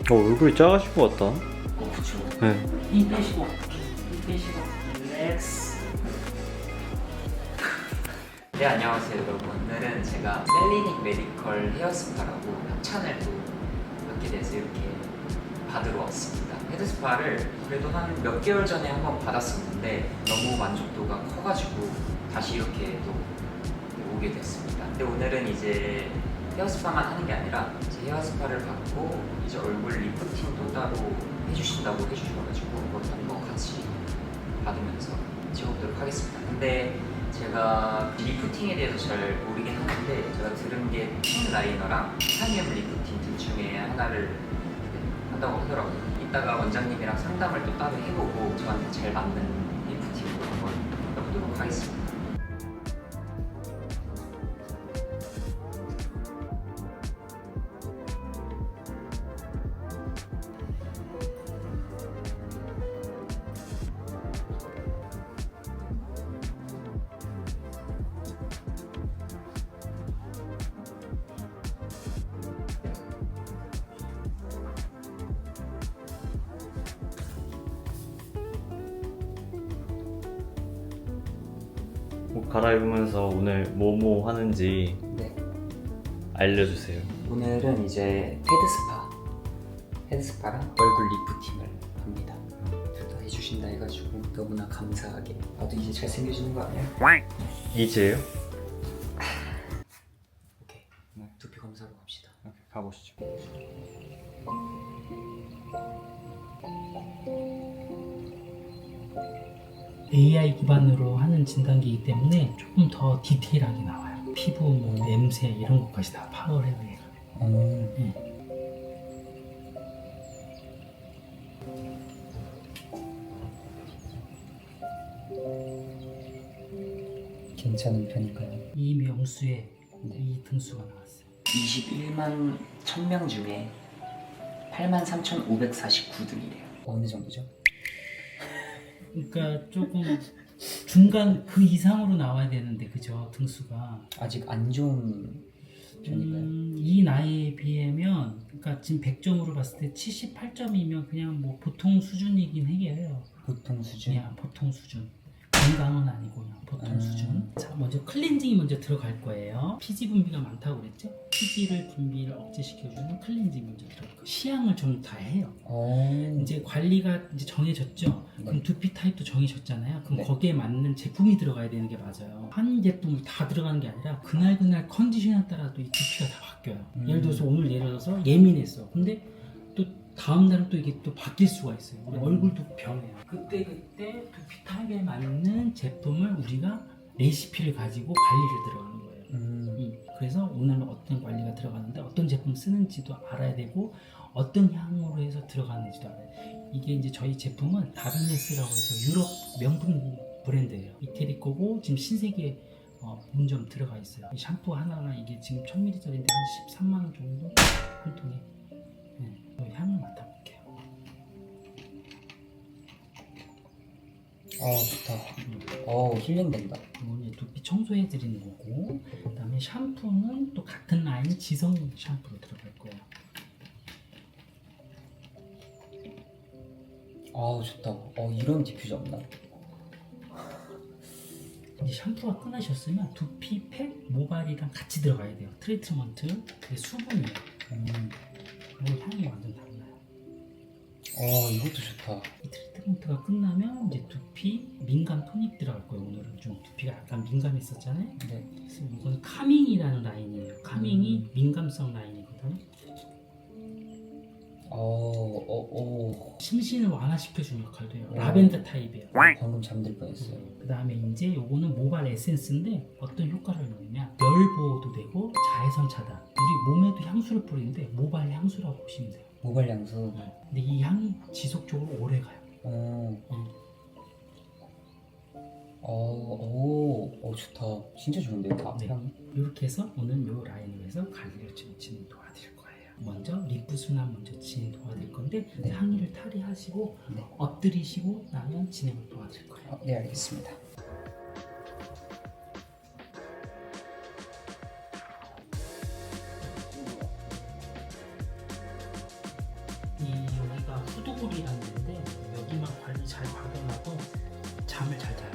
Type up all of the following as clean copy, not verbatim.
얼굴이 작아진 것 같다. 그쵸. 네. 힘 빼시고 릴렉스. 네, 안녕하세요 여러분. 오늘은 제가 셀리닉 메디컬 헤어스파라고 협찬을 또 받게 돼서 이렇게 받으러 왔습니다. 헤드스파를 그래도 한 몇 개월 전에 한번 받았었는데 너무 만족도가 커가지고 다시 이렇게 또 오게 됐습니다. 근데 오늘은 이제 헤어스파만 하는 게 아니라 이제 헤어스파를 받고 이제 얼굴 리프팅도 따로 해주신다고 해주셔가지고 그것도 한번 같이 받으면서 찍어보도록 하겠습니다. 근데 제가 리프팅에 대해서 잘 모르긴 하는데 제가 들은 게 핑 라이너랑 타이엠 리프팅 둘 중에 하나를 한다고 하더라고요. 이따가 원장님이랑 상담을 또 따로 해보고 저한테 잘 맞는 리프팅으로 한번 해보도록 하겠습니다. 옷 갈아입으면서 오늘 뭐뭐 하는지 네. 알려주세요. 오늘은 이제 헤드스파랑 얼굴 리프팅을 합니다. 둘 다 해주신다 해가지고 너무나 감사하게. 나도 이제 잘생겨지는 거 아니야? 이제요? 오케이, 두피 검사로 갑시다. 가보시죠. AI 기반으로 하는 진단기이기 때문에 조금 더 디테일하게 나와요. 피부, 뭐 냄새 이런 것까지 다 파악을 해요. 얘가. 괜찮은 편일까요? 이 명수에 이 등수가 나왔어요. 21만 1000명 중에 83,549등이래요. 어느 정도죠? 그러니까 조금 중간 그 이상으로 나와야 되는데 그죠 등수가. 아직 안 좋은 편인가요? 이 나이에 비하면 그러니까 지금 100점으로 봤을 때 78점이면 그냥 뭐 보통 수준이긴 해요. 보통 수준? 그냥 보통 수준. 건강은 아니고 그냥 보통 수준. 자, 먼저 클렌징이 먼저 들어갈 거예요. 피지 분비가 많다고 그랬죠? 피지를 분비를 억제시켜주는 클렌징 먼저 들어갈 거예요. 시향을 좀 다 해요. 이제 관리가 이제 정해졌죠? 그럼 두피 타입도 정해졌잖아요. 그럼 네. 거기에 맞는 제품이 들어가야 되는 게 맞아요. 한 제품을 다 들어가는 게 아니라 그날 컨디션에 따라도 이 두피가 다 바뀌어요. 예를 들어서 오늘 예를 들어서 예민했어. 근데 또 다음 날은 또 이게 또 바뀔 수가 있어요. 우리 얼굴도 변해요. 그때 두피 타입에 맞는 제품을 우리가 레시피를 가지고 관리를 들어가는 거예요. 그래서 오늘은 어떤 관리가 들어가는데 어떤 제품 쓰는지도 알아야 되고 어떤 향으로 해서 들어가는지도 알아야 돼요. 이게 이제 저희 제품은 다르네스라고 해서 유럽 명품 브랜드예요. 이태리 거고 지금 신세계에 본점 들어가 있어요. 이 샴푸 하나가 이게 지금 1000ml짜리인데 한 13만 원 정도 한 통에. 네. 향을 맡아볼게요. 좋다. 힐링된다. 이거는 두피 청소해 드리는 거고, 그다음에 샴푸는 또 같은 라인 지성 샴푸로 들어갈 거예요. 좋다. 이런 디퓨저 없나? 이제 샴푸가 끝나셨으면 두피 팩 모발이랑 같이 들어가야 돼요. 트리트먼트, 그게 수분이에요. 그리고 향이 완전 달라요. 이것도 좋다. 이 트리트먼트가 끝나면 이제 두피 민감 토닉 들어갈 거예요. 오늘은 좀 두피가 약간 민감했었잖아요. 네. 그래서 이건 카밍이라는 라인이에요. 카밍이 민감성 라인이거든요. 심신을 완화시켜주는 역할도 해요. 라벤더 타입이에요. 방금 잠들 뻔했어요. 그 다음에 이제 요거는 모발 에센스인데 어떤 효과를 내냐면 열 보호도 되고 자외선 차단. 우리 몸에도 향수를 뿌리는데 모발 향수라고 보시면 돼요. 모발 향수. 근데 이 향이 지속적으로 오래 가요. 좋다. 진짜 좋은데요, 다. 네. 향이? 이렇게 해서 오늘 요 라인으로 해서 관리를 좀 진행 도와드릴 거예요. 먼저 리프 순환 먼저 진행 도와드릴 건데 네. 상의를 탈의하시고 네. 엎드리시고 나면 진행을 도와드릴 거예요. 네, 알겠습니다. 스노볼이라는 데인데 여기만 관리 잘 받아놔도 잠을 잘 자요.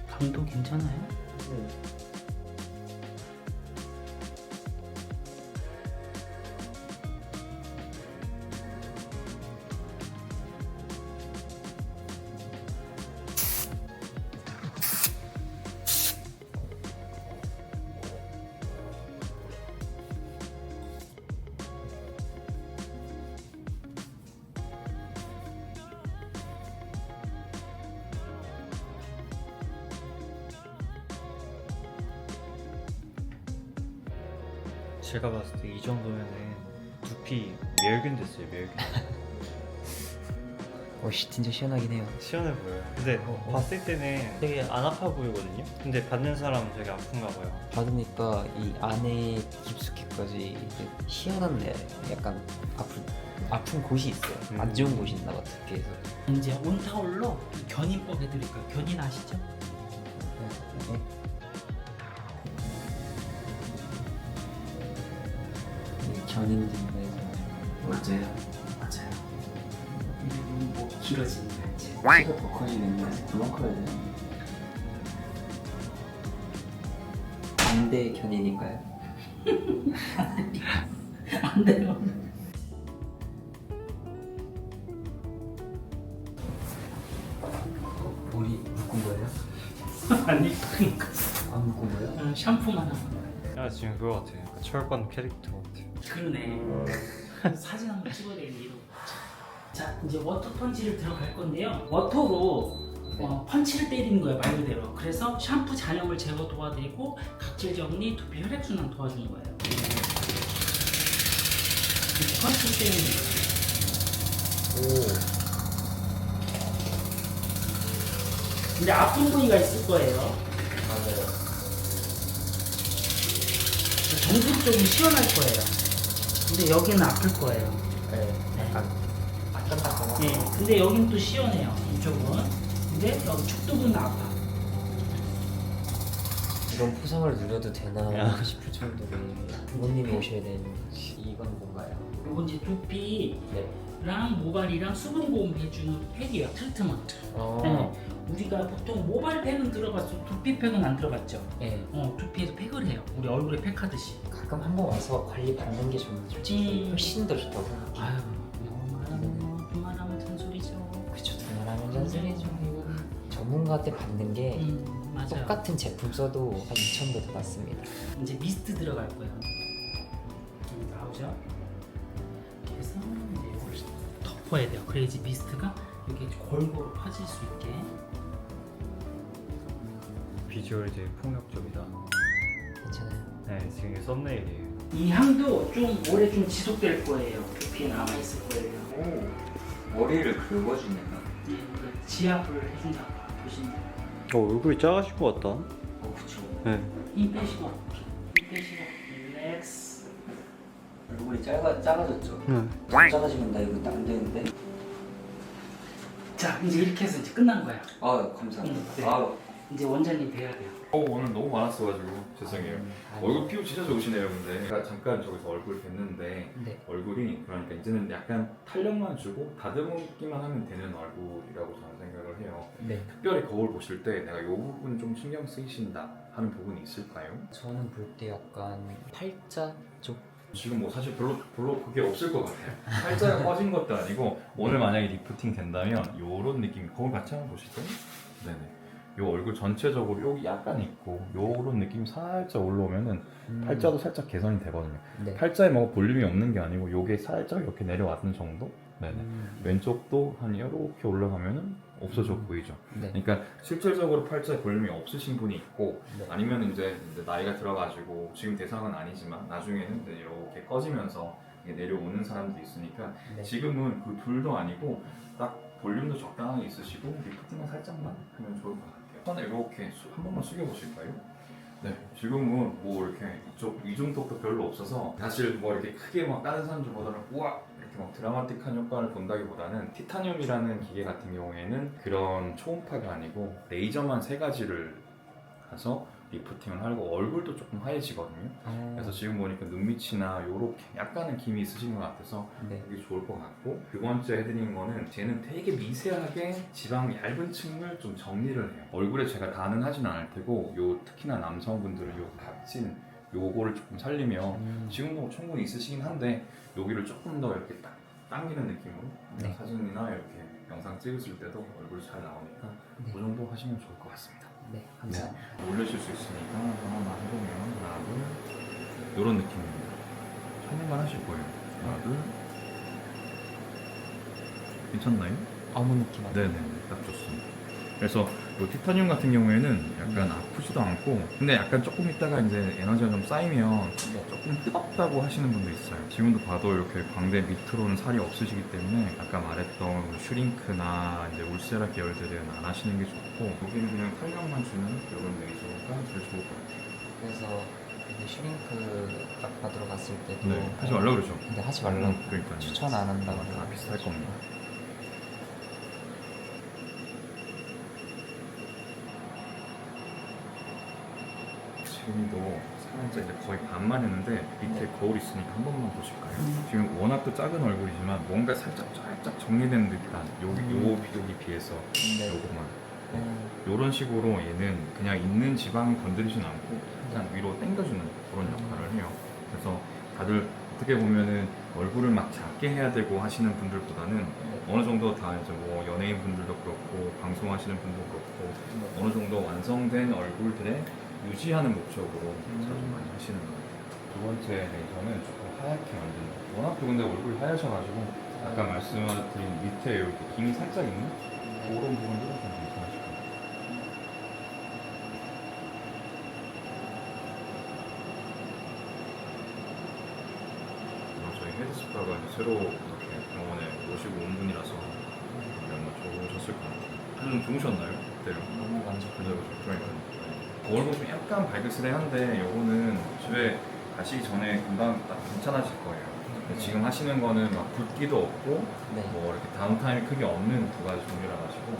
강도 괜찮아요? 제가 봤을 때 이 정도면은 두피 멸균 됐어요, 멸균. 진짜 시원하긴 해요. 시원해 보여요. 근데 봤을 때는 되게 안 아파 보이거든요. 근데 받는 사람은 되게 아픈가 봐요. 받으니까 이 안에 깊숙이까지 희한한 약간 아픈 곳이 있어요. 안 좋은 곳이 있나 봐, 두께에서. 이제 온타올로 견인법 해드릴까요? 견인 아시죠? 견인진에서 맞아요. 맞아요. 이게 뭐 길어지는 거지. 키가 더 커지는 거야. 그만 커야 돼. 반대 견인일까요? 안 돼요. 머리 묶은 거예요? 아니 그러니까 안 묶은 거예요? 샴푸만 하고. 야, 지금 그거 같아요. 약간 철권 캐릭터 같아요. 그러네. 사진 한번 찍어야 되겠네. 자 이제 워터 펀치를 들어갈 건데요. 워터로 펀치를 때리는 거예요, 말 그대로. 그래서 샴푸 잔여물 제거 도와드리고 각질 정리, 두피 혈액순환 도와주는 거예요. 이렇게 펀치 때리는 거예요. 근데 아픈 부위가 있을 거예요. 맞아요. 정수적으로 시원할 거예요. 근데 여기는 아플 거예요. 네. 약간 따끈따끈하고. 네, 근데 여기는 또 시원해요. 이쪽은. 근데 여기 축도부는 아파. 이런 포상을 누려도 되나 야. 싶을 정도로 부모님이 오셔야 되는 이건 뭔가요? 요건 이제 두피랑 네. 모발이랑 수분 보호해주는 팩이에요. 트리트먼트. 네. 우리가 보통 모발 팩은 들어봤죠. 두피 팩은 안 들어봤죠. 네. 두피에서 팩을 해요. 우리 얼굴에 팩하듯이. 가끔 한번 와서 관리 받는 게 저는 솔직히 훨씬 더 좋다고 생각해요. 아유, 말하면 그만하면 잔소리죠. 그쵸, 두말하면 잔소리죠. 이건 전문가한테 받는 게 맞아요. 똑같은 제품 써도 한 2,000도 더 받습니다. 이제 미스트 들어갈 거예요. 여기 나오죠? 그래서 이제 이걸 덮어야 돼요. 그래야지 미스트가 여기 골고루 퍼질 수 있게. 비주얼 되게 폭력적이다. 괜찮아요. 네, 지금 이게 썸네일이에요. 이 향도 좀 오래 좀 지속될 거예요. 두피에 남아 있을 거예요. 머리를 긁어주네요. 그 지압을 해준다. 보시면. 얼굴이 작아질 것 같다. 그쵸. 네. 힘 빼시고, 힘 빼시고, 릴렉스. 얼굴이 작아졌죠? 네. 작아지면 나 이거 안 되는데? 자, 이제 이렇게 해서 이제 끝난 거야. 감사합니다. 네. 이제 원장님 뵈야 돼요. 오늘 너무 많았어가지고 죄송해요. 얼굴 피부 진짜 좋으시네요. 근데 제가 잠깐 저기서 얼굴 뵀는데 네. 얼굴이 그러니까 이제는 약간 탄력만 주고 다듬기만 하면 되는 얼굴이라고 저는 생각을 해요. 네. 특별히 거울 보실 때 내가 이 부분 좀 신경 쓰이신다 하는 부분이 있을까요? 저는 볼 때 약간 팔자 쪽? 지금 뭐 사실 별로 그게 없을 것 같아요. 팔자가 빠진 것도 아니고 오늘 만약에 리프팅 된다면 이런 느낌. 거울 같이 한번 보시죠. 네네. 요 얼굴 전체적으로 여기 약간 있고 요런 느낌이 살짝 올라오면은 팔자도 살짝 개선이 되거든요. 네. 팔자에 뭐 볼륨이 없는 게 아니고 요게 살짝 이렇게 내려왔는 정도? 네네. 왼쪽도 한 이렇게 올라가면은 없어져 보이죠. 네. 그러니까 실질적으로 팔자에 볼륨이 없으신 분이 있고 네. 아니면 이제 나이가 들어가지고 지금 대상은 아니지만 나중에는 이제 이렇게 꺼지면서 이게 내려오는 사람도 있으니까 네. 지금은 그 둘도 아니고 딱 볼륨도 적당하게 있으시고 리프팅만 살짝만 하면 좋을 것 같아요. 손을 이렇게 한 번만 숙여보실까요? 네, 지금은 뭐 이렇게 이쪽 이중턱도 별로 없어서 사실 뭐 이렇게 크게 막 다른 사람들보다는 우와 이렇게 그렇게 막 드라마틱한 효과를 본다기보다는 티타늄이라는 기계 같은 경우에는 그런 초음파가 아니고 레이저만 3가지를 가서 리프팅을 하고 얼굴도 조금 하얘지거든요. 그래서 지금 보니까 눈밑이나 요렇게 약간은 김이 있으신 것 같아서 네. 되게 좋을 것 같고, 두 번째 해드리는 거는 쟤는 되게 미세하게 지방 얇은 층을 좀 정리를 해요. 얼굴에 제가 다는 하진 않을 테고 요 특히나 남성분들은 요 각진 요거를 조금 살리면 지금도 충분히 있으시긴 한데 여기를 조금 더 이렇게 딱 당기는 느낌으로 네. 사진이나 이렇게 영상 찍으실 때도 얼굴 잘 나오니까 네. 그 정도 하시면 좋을 것 같습니다. 네, 감사합니다. 올리실 수 있으니까 하나만 해보면 하나 둘 이런 느낌입니다. 촬영만 하실 거예요. 하나 둘 괜찮나요? 아무 느낌 안 나요. 네네 딱 좋습니다. 그래서 이 티타늄 같은 경우에는 약간 아프지도 않고 근데 약간 조금 있다가 이제 에너지가 좀 쌓이면 네. 조금 뜨겁다고 하시는 분도 있어요. 지금도 봐도 이렇게 광대 밑으로는 살이 없으시기 때문에 아까 말했던 슈링크나 이제 울세라 계열들은 안 하시는 게 좋고 여기는 그냥 탄력만 주는 이런 레이저가 제일 좋을 것 같아요. 그래서 이제 슈링크 딱 받으러 갔을 때도 네, 하지 말라 그러죠. 근데 하지 말라고 그러니까 추천 안 한다고 다 비슷할 겁니다. 지금도 살짝 이제 거의 반만 했는데 밑에 거울 있으니까 한 번만 보실까요? 지금 워낙 또 작은 얼굴이지만 뭔가 살짝 정리된 듯한 여기 비해서 네. 요것만 이런 식으로 얘는 그냥 있는 지방 건드리진 않고 그냥 위로 당겨주는 그런 역할을 해요. 그래서 다들 어떻게 보면은 얼굴을 막 작게 해야 되고 하시는 분들보다는 어느 정도 다 이제 뭐 연예인 분들도 그렇고 방송하시는 분도 그렇고 어느 정도 완성된 얼굴들의 유지하는 목적으로 자주 많이 하시는 거예요. 두 번째 레이저는 조금 하얗게 만드는 거예요. 워낙 또 근데 얼굴이 하얘셔가지고 아까 말씀드린 밑에 이렇게 김이 살짝 있는 그런 부분들은 좀 괜찮으실 거예요. 저희 헤드스파가 이제 새로 이렇게 병원에 오시고 온 분이라서 아마 좋으셨을 것 같아요. 좀 주무셨나요? 그때요? 너무 만족해요. 그러니까 얼굴 좀 약간 발그스레한데 요거는 집에 가시기 전에 금방 딱 괜찮아질 거예요. 근데 지금 하시는 거는 막 붓기도 없고 네. 뭐 이렇게 다운타임이 크게 없는 두 가지 종류라 가지고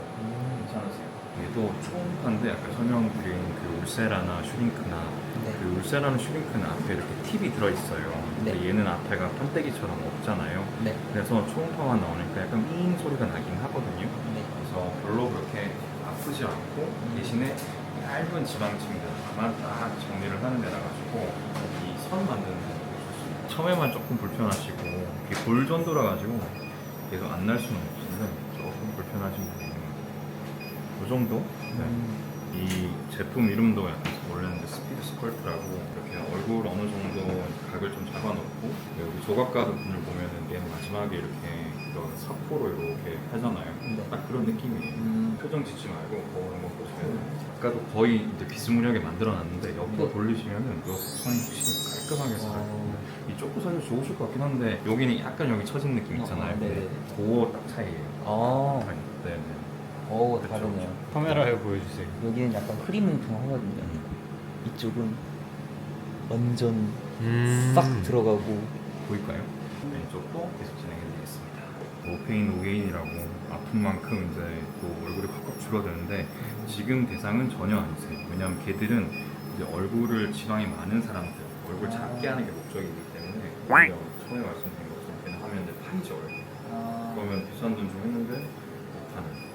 괜찮으세요. 얘도 초음파인데 아까 설명드린 그 울세라나 슈링크나 네. 그 울세라나 슈링크는 앞에 이렇게 팁이 들어있어요. 근데 네. 얘는 앞에가 판때기처럼 없잖아요. 네. 그래서 초음파만 나오니까 약간 윙 소리가 나긴 하거든요. 네. 그래서 별로 그렇게 아프지 않고 대신에 얇은 지방층들만 딱 정리를 하는 데라 가지고 이 선 만드는 데 좋습니다. 처음에만 조금 불편하시고 이게 골전도라 가지고 계속 안 날 수는 없는데 조금 불편하신 부분이 있는 거죠. 이 정도? 네. 이 제품 이름도 약간 원래는 스피드 스컬프라고 이렇게 얼굴 어느 정도 각을 좀 잡아놓고 여기 조각가드 분을 보면은 얘 마지막에 이렇게 이런 사포로 이렇게 하잖아요. 네. 딱 그런 느낌이에요. 표정 짓지 말고 거울 한번 보시면 아까도 거의 이제 비스무리하게 만들어놨는데 옆으로 네. 돌리시면은 요 선이 훨씬 깔끔하게 살아요. 이 쪼꾸 사실 좋으실 것 같긴 한데 여기는 약간 여기 처진 느낌 있잖아요. 네네. 그거 딱 차이예요. 아, 네네. 오, 그쵸, 다르네요. 카메라에 보여주세요. 여기는 약간 흐리뭉텅하거든요. 이쪽은 완전 싹 들어가고. 보일까요? 왼쪽도 계속 진행해드리겠습니다. 노페인 노게인이라고 아픈 만큼 이제 또 얼굴이 확확 줄어드는데 지금 대상은 전혀 아니세요. 왜냐하면 걔들은 이제 얼굴을 지방이 많은 사람들, 얼굴 작게 하는 게 목적이기 때문에 오히려 처음에 말씀드린 것처럼 걔는 하면 이제 파이죠 얼굴. 그러면 비싼 돈 좀 했는데 못하는.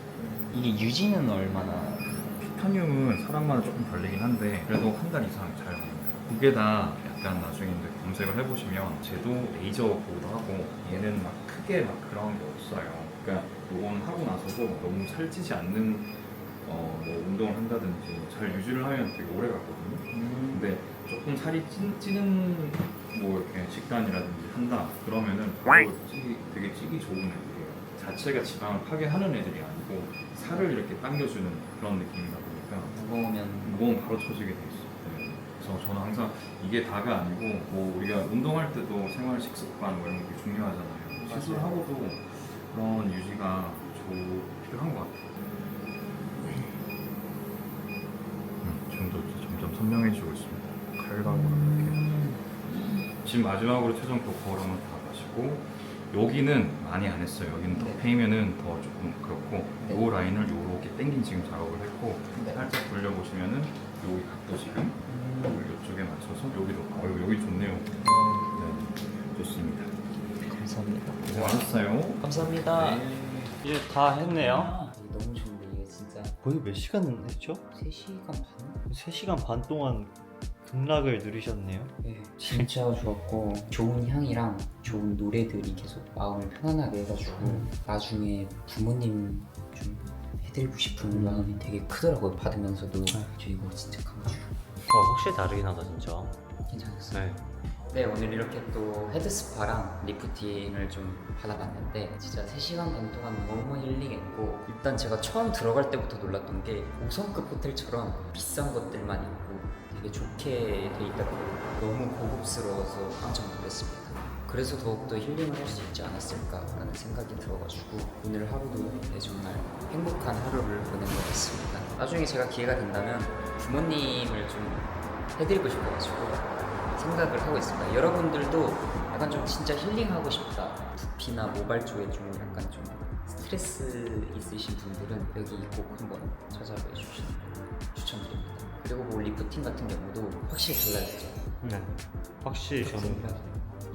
이게 유지는 얼마나? 티타늄은 사람마다 조금 걸리긴 한데 그래도 한 달 이상 잘 갑니다. 그게 다 약간 나중에 이제 검색을 해보시면 쟤도 레이저 보호도 하고 얘는 막 크게 막 그런 게 없어요. 그러니까 요건 하고 나서도 너무 살찌지 않는 뭐 운동을 한다든지 잘 유지를 하면 되게 오래 가거든요. 근데 조금 살이 찌는 뭐 이렇게 식단이라든지 한다 그러면은 바로 되게 찌기 좋은 애들이에요. 자체가 지방을 파괴하는 애들이 아니고 살을 이렇게 당겨주는 그런 느낌이다 보니까 무거우면 바로 처지게 돼 있어요. 네. 그래서 저는 항상 이게 다가 아니고 뭐 우리가 운동할 때도 생활 식습관 뭐 이런 게 되게 중요하잖아요. 시술하고도 그런 유지가 필요한 것 같아요. 지금도 점점 선명해지고 있습니다. 칼각으로 이렇게. 지금 마지막으로 최종 그 거울을 한번 다 마시고 여기는 많이 안 했어요. 여기는 더 네. 페이면은 더 조금 그렇고 네. 요 라인을 요렇게 당긴 지금 작업을 했고 네. 살짝 돌려보시면은 여기 각도 지금 이쪽에 맞춰서 여기도 여기 좋네요. 네, 좋습니다. 감사합니다. 고생하셨어요. 감사합니다. 네. 이제 다 했네요. 너무 좋은데 이게 진짜 거의 몇 시간 했죠? 3시간 반? 3시간 반 동안 극락을 누리셨네요. 네, 진짜 좋았고 좋은 향이랑 좋은 노래들이 계속 마음을 편안하게 해가지고 나중에 부모님 좀 해드리고 싶은 마음이 되게 크더라고요. 받으면서도 저 이거 진짜 강추. 확실히 다르긴 하다 진짜. 괜찮았어요. 네. 네, 오늘 이렇게 또 헤드스파랑 리프팅을 좀 받아봤는데 진짜 3시간 반 동안 너무 힐링했고 일단 제가 처음 들어갈 때부터 놀랐던 게 5성급 호텔처럼 비싼 것들만 있고 되게 좋게 돼 있다 보니까 너무 고급스러워서 깜짝 놀랐습니다. 그래서 더욱더 힐링을 할 수 있지 않았을까라는 생각이 들어가지고 오늘 하루도 네, 정말 행복한 하루를 보낸 것 같습니다. 나중에 제가 기회가 된다면 부모님을 좀 해드리고 싶어가지고 생각을 하고 있습니다. 여러분들도 약간 좀 진짜 힐링하고 싶다. 두피나 모발 쪽에 좀 약간 좀 스트레스 있으신 분들은 여기 꼭 한번 찾아뵈 주시는 걸 추천드립니다. 그리고 뭐 리프팅 같은 경우도 확실히 달라지죠. 네. 확실히 저는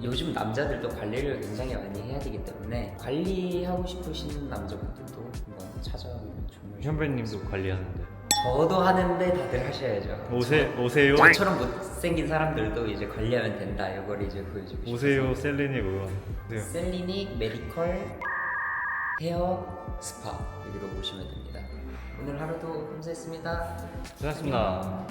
요즘 남자들도 관리를 굉장히 많이 해야 되기 때문에 관리하고 싶으신 남자분들도 한번 찾아보면 정말 현배님도 관리하는데 저도 하는데 다들 하셔야죠. 오세요. 저처럼 못생긴 사람들도 이제 관리하면 된다. 이걸 이제 보여주고 싶어서. 오세요 셀리닉 의원. 오세요. 셀리닉 메디컬 헤어 스파 여기로 오시면 됩니다. 오늘 하루도 감사했습니다. 수고하셨습니다.